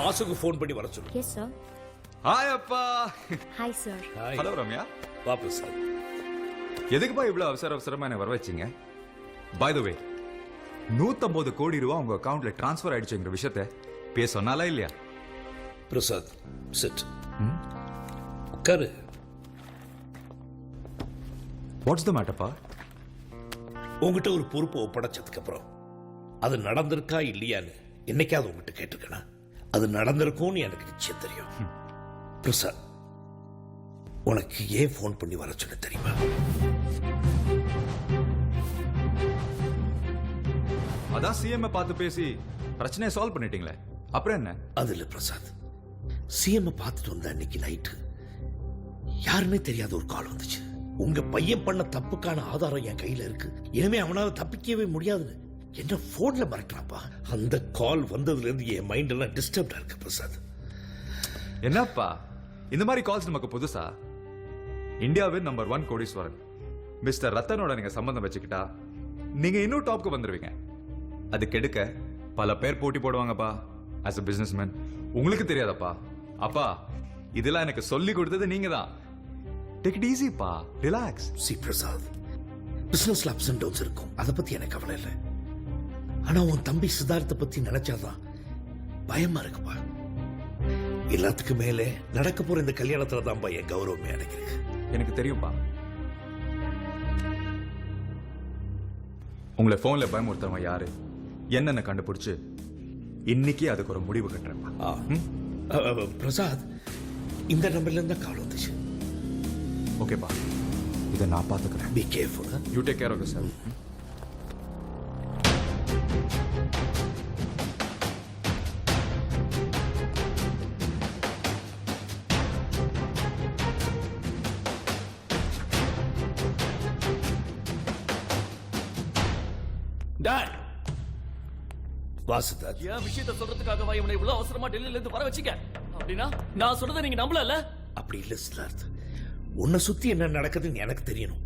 வாசுக்கு phone பண்ணி வர சொல்லு. Yes sir. ஹாய் அப்பா. Hi sir. ஹலோ ரம்யா. வா பிரசாத். எதுக்குப்பா இவ்வளவு அவசரமா என்ன வர வச்சீங்க? பை த வே 150 கோடி ரூபாய் உங்க அக்கவுண்ட்ல டிரான்ஸ்ஃபர் ஆயிடுச்சுங்கிற விஷயத்தை பேச சொன்னாலா இல்லையா? பிரசாத் சிட். உட்காரு. வாட்ஸ் த மேட்டர்ப்பா? உங்ககிட்ட ஒரு பொறுப்பை ஒப்படைச்சதுக்கு அப்புறம் அது நடந்திருக்கா இல்லையான்னு என்னைக்காவது உங்ககிட்ட கேட்டிருக்கேனா? அது நடந்திருக்கும்னு எனக்கு நிச்சயம் தெரியும். பிரசாத், உனக்கு ஏன் ஃபோன் பண்ணி வர சொன்ன தெரியுமா? அதான் சிஎம் பார்த்து பேசி பிரச்சனையை சால்வ் பண்ணிட்டீங்களே, அப்புறம் என்ன? அது இல்ல பிரசாத், சிஎம் பார்த்துட்டு வந்த அன்னைக்கு நைட்டு யாருன்னே தெரியாத ஒரு கால் வந்துச்சு. உங்க பையன் பண்ண தப்புக்கான ஆதாரம் என் கையில இருக்கு, இனிமே அவனால தப்பிக்கவே முடியாதுன்னு என்ன போன்ல மிரட்டுறாப்பா. அந்த கால் வந்ததுல இருந்து என் மைண்ட் எல்லாம் டிஸ்டர்ப்டா இருக்கு பிரசாத். என்னப்பா இந்த மாதிரி கால்ஸ் நமக்கு புதுசா? இந்தியாவின் நம்பர் 1 கோடீஸ்வரன் மிஸ்டர் ரத்தனோட நீங்க சம்பந்தம் வச்சுக்கிட்டா நீங்க இன்னும் டாப்க்கு வந்துருவீங்க. அது கெடுக்க பல பேர் போட்டி போடுவாங்கப்பா. as a businessman உங்களுக்கு தெரியாதப்பா. அப்பா இதெல்லாம் எனக்கு சொல்லி கொடுத்தது நீங்க தான். டேக் இட் ஈஸி பா, ரிலாக்ஸ். சி பிரசாத், பிசினஸ்ல அப்ஸ் அண்ட் டவுன்ஸ் இருக்கும், அதை பத்தி எனக்கு கவலை இல்லை. ஆனா உன் தம்பி சித்தார்த்த பத்தி நினைச்சாதான் பயமா இருக்குப்பா. எல்லாத்துக்கும் மேலே நடக்க போற இந்த கல்யாணத்துல தான்ப்பா என் கௌரவமே அடங்கிருக்கு. எனக்கு தெரியும்பா. உங்களை போன்ல பயமுறுத்தவன் யாரு என்னென்ன கண்டுபிடிச்சு இன்னைக்கு அதுக்கு ஒரு முடிவு கட்டுறேன்ப்பா. பிரசாத், இந்த நம்பர்ல இருந்தா கால் வந்துச்சு. ஓகேப்பா, இதை நான் பாத்துக்கிறேன். Be careful. You take care of your dad. Vasudath, ஏன் விஷயத்தை சொல்றதுக்காக இவனை இவ்வளவு அவசரமா டெல்லியில இருந்து வர வச்சீங்க? அப்படின்னா நான் சொல்றதை நீங்க நம்பல? அப்படி இல்ல சித்தார்த், உன்னை சுத்தி என்ன நடக்குதுன்னு எனக்கு தெரியணும்.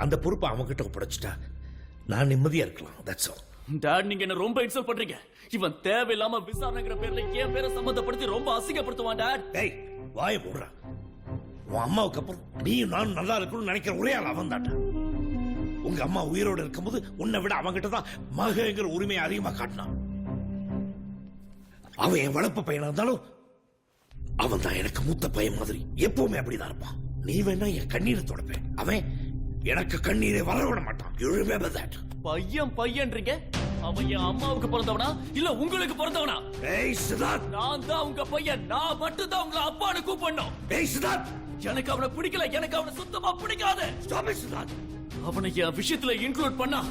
அந்த பொறுப்பை அவன்கிட்ட ஒப்படைச்சிட்டா நான் நிம்மதியா இருக்கலாம். That's all. டாட், நீங்க என்ன ரொம்ப இன்சல்ட் பண்றீங்க. இவன் தேவையில்லாம விசாரணைங்கிற பேர்ல என் பேரை சம்பந்தப்படுத்தி ரொம்ப அசிங்கப்படுத்துவான் டாட். டேய், வாயை மூடுறா. உன் அம்மாவுக்கு அப்புறம் நீயும் நானும் நல்லா இருக்கணும்னு நினைக்கிற ஒரே ஆள் அவன் தான்டா. உங்க அம்மா உயிரோடு இருக்கும்போது உன்னை விட அவன்கிட்ட தான் மகங்கிற உரிமையை அதிகமா காட்டினான். அவன் என் வளர்ப்பு பையனா இருந்தாலும் அவன் தான் எனக்கு மூத்த பையன் மாதிரி எப்பவுமே அப்படிதான் இருப்பான். நீ வேணா என் கண்ணீரை தொடப்பேன், அவன் எனக்கு கண்ணீரை வர விட மாட்டான். You remember that? பையன்றீங்க? அவன் என் அம்மாவுக்கு பிறந்தவனா இல்ல உங்களுக்கு பிறந்தவனா? ஏய் சித்தார்த், நான் தான் உங்க பையன். நான் மட்டும் தான் உங்களை அப்பான்னு கூப்பிடணும். ஏய் சித்தார்த், எனக்கு அவனை பிடிக்கல. எனக்கு அவனை சுத்தமா பிடிக்காது. Stop it, Siddharth. அவனை என் விஷயத்துல இன்க்ளூட் பண்ணா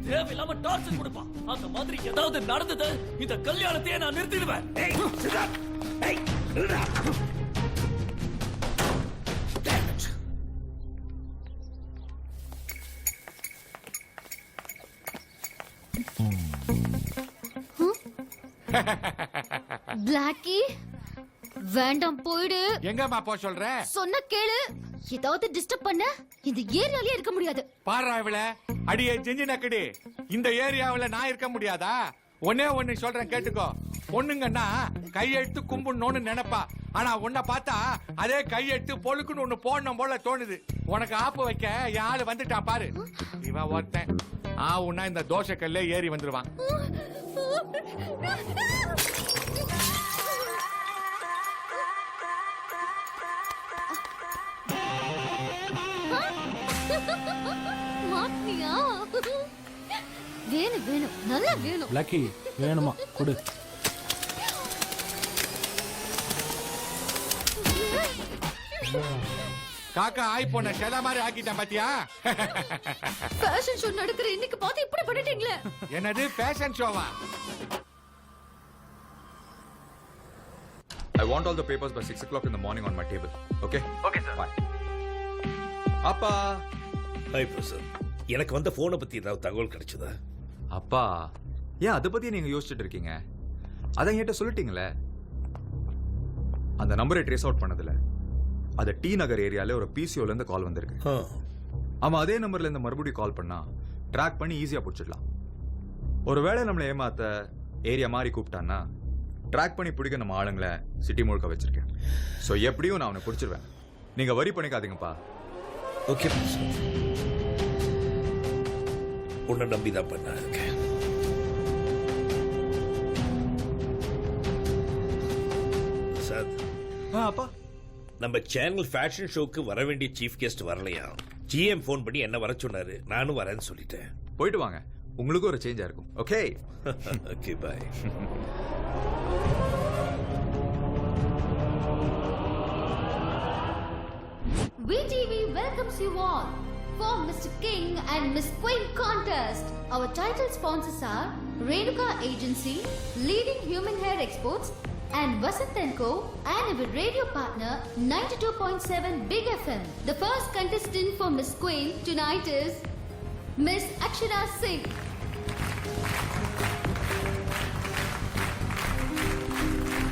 தேவையில்லாம டார்ச்சர் கொடுப்பான். அந்த மாதிரி ஏதாவது நடந்தது இந்த கல்யாணத்தையே நான் நிறுத்திடுவேன். ஏய் சித்தார்த், ஏய் நில்லுடா. Damn it. பிளாக்கி, வேண்டாம் போயிடு. எங்கம்மா போ சொல்ற? சொன்ன கேளு. ஏதாவது டிஸ்டர்ப் பண்ண இந்த ஏரியாலயே இருக்க முடியாது. பாரா இவள அடியே ஜெஞ்சி நக்கடி. இந்த ஏரியாவுல நான் இருக்க முடியாதா? ஒன்னே ஒண்ணு சொல்றேன் கேட்டுக்கோ. பொண்ணுங்கன்னா கையெடுத்து கும்பிடணும்னு நினைப்பா. ஆனா உன்னை பார்த்தா அதே கையெடுத்து பொழுக்குன்னு ஒண்ணு போடணும் போல தோணுது. உனக்கு ஆப்பு வைக்க என் ஆளு வந்துட்டான் பாரு. இவன் ஒருத்தன் உன்னா இந்த தோசை கல்ல ஏறி வந்துருவான். மாட்டியா? வேணும் வேணும், நல்லா வேணும். லக்கி வேணுமா கொடு. காக்கா ஆய் போன செல மாதிரி ஆக்கிட்டேன் பாத்தியா? ஃபேஷன் ஷோ நடக்கிற இன்னைக்கு பார்த்து இப்படி பண்ணிட்டீங்களே. என்னது fashion ஷோவா? I want all the papers by 6 o'clock in the morning on my table. Okay? Okay, sir. Bye. அப்பா. ஹாய் பிரசாத், எனக்கு வந்த போனை பத்தி ஏதாவது தகவல் கிடைச்சதா? அப்பா ஏன் அதை பத்தி நீங்க யோசிச்சுட்டு இருக்கீங்க? அதை என்கிட்ட சொல்லிட்டீங்களே. அந்த நம்பரை ட்ரேஸ் அவுட் பண்ணதுல அது டி நகர் ஏரியால ஒரு பிசிஓல இருந்து கால் வந்திருக்கு. ஆமா, அதே நம்பர்ல இருந்து மறுபடியும் கால் பண்ணா ட்ராக் பண்ணி ஈஸியா பிடிச்சிடலாம். ஒருவேளை நம்மளை ஏமாத்த ஏரியா மாதிரி கூப்பிட்டான்னா ட்ராக் பண்ணி பிடிக்க நம்ம ஆளுங்களை சிட்டி முழுக்க வச்சிருக்கேன். ஸோ எப்படியும் நான் அவனை பிடிச்சிருவேன். நீங்க வரி பண்ணிக்காதீங்கப்பா. ஓகே பிரசாத், உன்னை நம்பிதான் பண்ண இருக்கேன். பிரசாத், அப்பா நம்ம சேனல் ஃபேஷன் ஷோக்கு வர வேண்டிய சீஃப் கெஸ்ட் வரலையா? ஜிஎம் ஃபோன் பண்ணி என்ன வர சொன்னாரு. நானும் வரேன்னு சொல்லிட்டேன். போயிட்டு வாங்க, உங்களுக்கும் ஒரு சேஞ்சா இருக்கும். Okay okay bye. VTV welcomes you all for Mr. King and Miss Queen contest. Our title sponsors are Renuka Agency, leading human hair exports, and Vasant & Co, and our radio partner 92.7 Big FM. The first contestant for Miss Queen tonight is Miss Akshara Singh.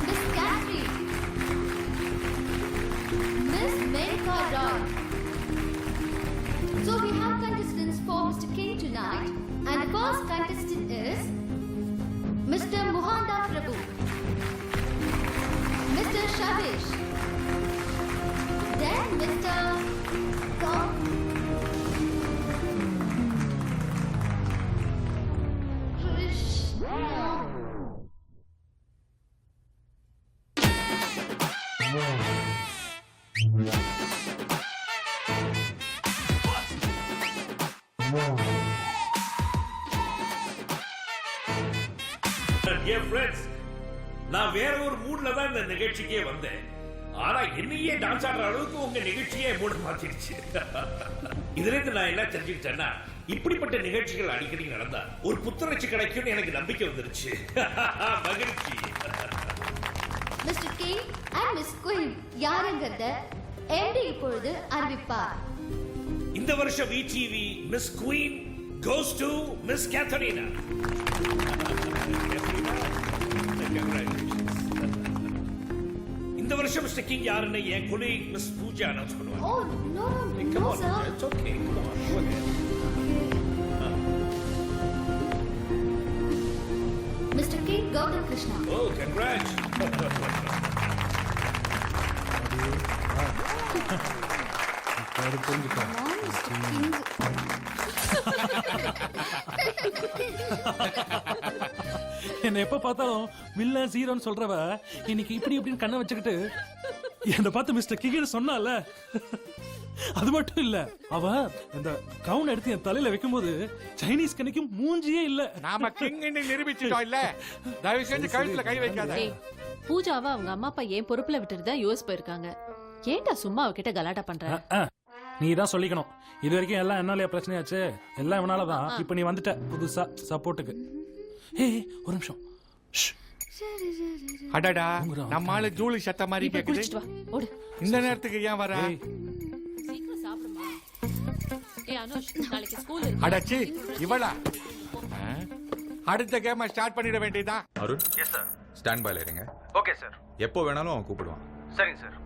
Miss Catherine. Miss Menka Roy. So we have contestants for Mr. King tonight, and the first contestant is Mr. Mohanda Prabhu, Mr. Shavish, then Mr. Krishna. Dear friends, நான் வேற ஒரு மூட்ல தான் இந்த நிகழ்ச்சிக்கே வந்தேன். ஆனா என்னையே dance ஆடுற அளவுக்கு உங்க நிகழ்ச்சியே மூட மாத்திடுச்சு. இதுல இருந்து நான் என்ன தெரிஞ்சுக்கிட்டேன்னா, இப்படிப்பட்ட நிகழ்ச்சிகள் அடிக்கடி நடந்தா ஒரு புத்துணர்ச்சி கிடைக்கும்னு எனக்கு நம்பிக்கை வந்துருச்சு. மகிழ்ச்சி. Mr. King and Miss Queen யாருங்கிறத MD இப்பொழுது அறிவிப்பார். இந்த வருஷம் VTV miss queen goes to Miss Katharina. இந்த வருஷம் மிஸ்டர் கிங் யாருன்னு என் கொலீக் மிஸ் பூஜா அனௌன்ஸ் பண்ணுவாங்க. Oh no, Come no on, sir. it's okay. Come on, go ahead. Mr. King Gautam Krishna. Oh, congrats. Come on, Mr. King. என்ன எப்ப பார்த்தாலும் villain ஜீரோன்னு சொல்றவ இன்னைக்கு இப்படி இப்படின்னு கண்ணை வச்சுக்கிட்டு என்ன பார்த்து மிஸ்டர் கிகின்னு சொன்னால. அது மட்டும் இல்ல, அவ இந்த கவுன் எடுத்து என் தலையில வைக்கும்போது சைனீஸ் கண்ணிக்கும் மூஞ்சியே இல்ல. நாம கிங்னு நிரூபிச்சிட்டோம் இல்ல. தயவு செஞ்சு கழுத்துல கை வைக்காத. டேய், பூஜாவை அவங்க அம்மா அப்பா ஏன் பொறுப்புல விட்டுட்டு தான் யூஎஸ் போயிருக்காங்க. ஏன்டா சும்மா அவகிட்ட கலாட்டா பண்ற? நீ தான் சொல்லிக்கணும். இது வரைக்கும் எல்லாம் என்னாலயா பிரச்சனையாச்சு? எல்லாம் இவனாலதான். இப்ப நீ வந்துட்ட புதுசா சப்போர்ட்டுக்கு. ஏய் ஒரு நிமிஷம். ஷ். அடடா, நம்ம ஆளு ஜூலி சத்த மாதிரி இப்ப கேக்குது. குளிச்சிட்டு வா, ஓடு. இந்த நேரத்துக்கு ஏன் வர? ஏய், சீக்கிரம் சாப்பிடுமா. ஏய் அனுஷ், நாளைக்கு ஸ்கூல் இருக்கு. அடச்சி இவளா? அடுத்த கேம ஸ்டார்ட் பண்ணிட வேண்டியதான். Arun, yes sir. ஸ்டாண்ட் பைல இருங்க. Okay sir. எப்போ வேணாலும் அவன் கூப்பிடுவான். சரிங்க சார்.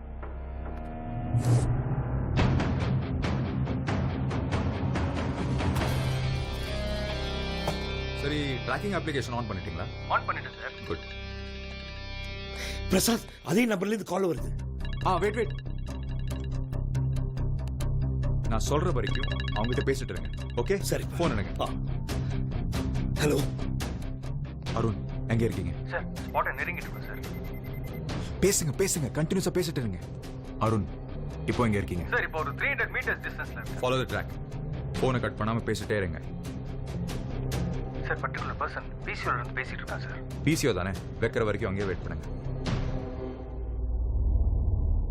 சரி, ட்ராக்கிங் அப்ளிகேஷன் ஆன் பண்ணிட்டீங்களா? ஆன் பண்ணிட்டேன் சார். குட். பிரசாத், அதே நம்பர்ல இருந்து கால் வருது. வெயிட். நான் சொல்ற வரைக்கும் அவங்க கிட்ட பேசிட்டு இருங்க. ஓகே சரி, போன் எடுங்க. ஹலோ அருண், எங்க இருக்கீங்க? சார், ஸ்பாட்டை நெருங்கிட்டு இருக்கோம் சார். பேசுங்க கண்டினியூஸா பேசிட்டு இருங்க. அருண், இப்போ எங்க இருக்கீங்க? சார், இப்போ ஒரு 300 மீட்டர்ஸ் டிஸ்டன்ஸ்ல இருக்கு. Follow the track. போனை கட் பண்ணாம பேசிட்டே இருங்க. சார், பர்டிகுலர் பர்சன் பிசிஓல இருந்து பேசிட்டு இருக்கான் சார். பிசிஓ தானே? வைக்கிற வரைக்கும் அங்கேயே வெயிட் பண்ணுங்க.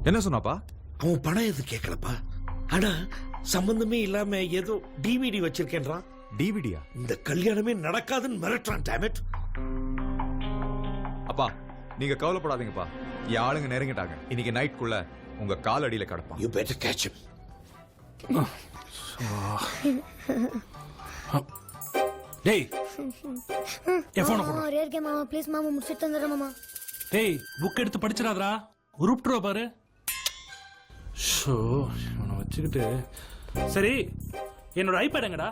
என்ன சொன்னாப்பா? அவன் பணம் எது கேட்கலப்பா. ஆனா சம்பந்தமே இல்லாம ஏதோ டிவிடி வச்சிருக்கேன்றான். டிவிடியா? இந்த கல்யாணமே நடக்காதுன்னு மிரட்டுறான். டேமேட். அப்பா, நீங்க கவலைப்படாதீங்கப்பா. என் ஆளுங்க நெருங்கிட்டாங்க. இன்னைக்கு நைட்குள்ள உங்க கால் அடியில கிடப்பான். You better catch him. டேய் என் போனை கொடு. ரேர் கேம் மாமா ப்ளீஸ் மாமா முடிச்சிட்டு வந்துடுறேன் மாமா. டேய் புக் எடுத்து படிச்சிடாதடா, உருப்ட்றோ பாரு. ஷோ, இவனை வச்சுக்கிட்டு. சரி, என்னோட ஐபேட் எங்கடா?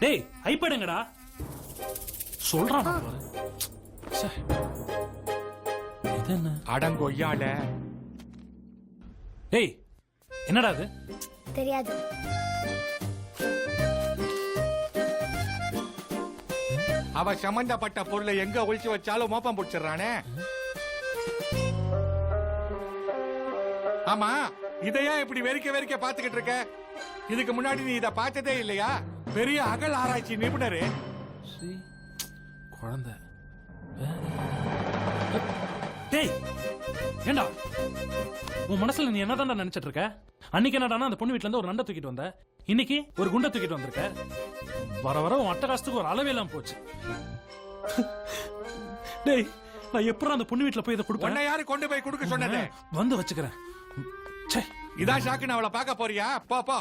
டேய் ஐபேட் எங்கடா? சொல்றான் பாரு. ச்சே. இது என்ன அடங்கொய்யால டேய் என்னடா அது தெரியாது. அவ சம்பந்தப்பட்ட பொருளை எங்க ஒழிச்சு வச்சாலும் மோப்பம் பிடிச்சிடுறானே. ஆமா, இதையா இப்படி வெறிக்க பாத்துக்கிட்டு இருக்க? இதுக்கு முன்னாடி நீ இத பார்த்ததே இல்லையா? பெரிய அகல் ஆராய்ச்சி நிபுணரு. சீ, குழந்தை டேய் ஏண்டா உன் மனசுல நீ என்னதான்டா நினைச்சிட்டு இருக்க? அன்னைக்கு என்னடானா அந்த பொண்ணு வீட்ல இருந்து ஒரு நண்டை தூக்கிட்டு வந்த, இன்னைக்கு ஒரு குண்டை தூக்கிட்டு வந்திருக்க. வர வர உன் அட்டகாசத்துக்கு ஒரு அளவே எல்லாம் போச்சு. டேய் நான் எப்பறம் அந்த பொண்ணு வீட்ல போய் இதை கொடுப்பேன்? உன்னை யாரு கொண்டு போய் கொடுக்க சொன்னது? வந்து வச்சுக்கிறேன். ச்சே இதான் ஷாக்குன்னு அவளை பார்க்க போறியா? போ போ.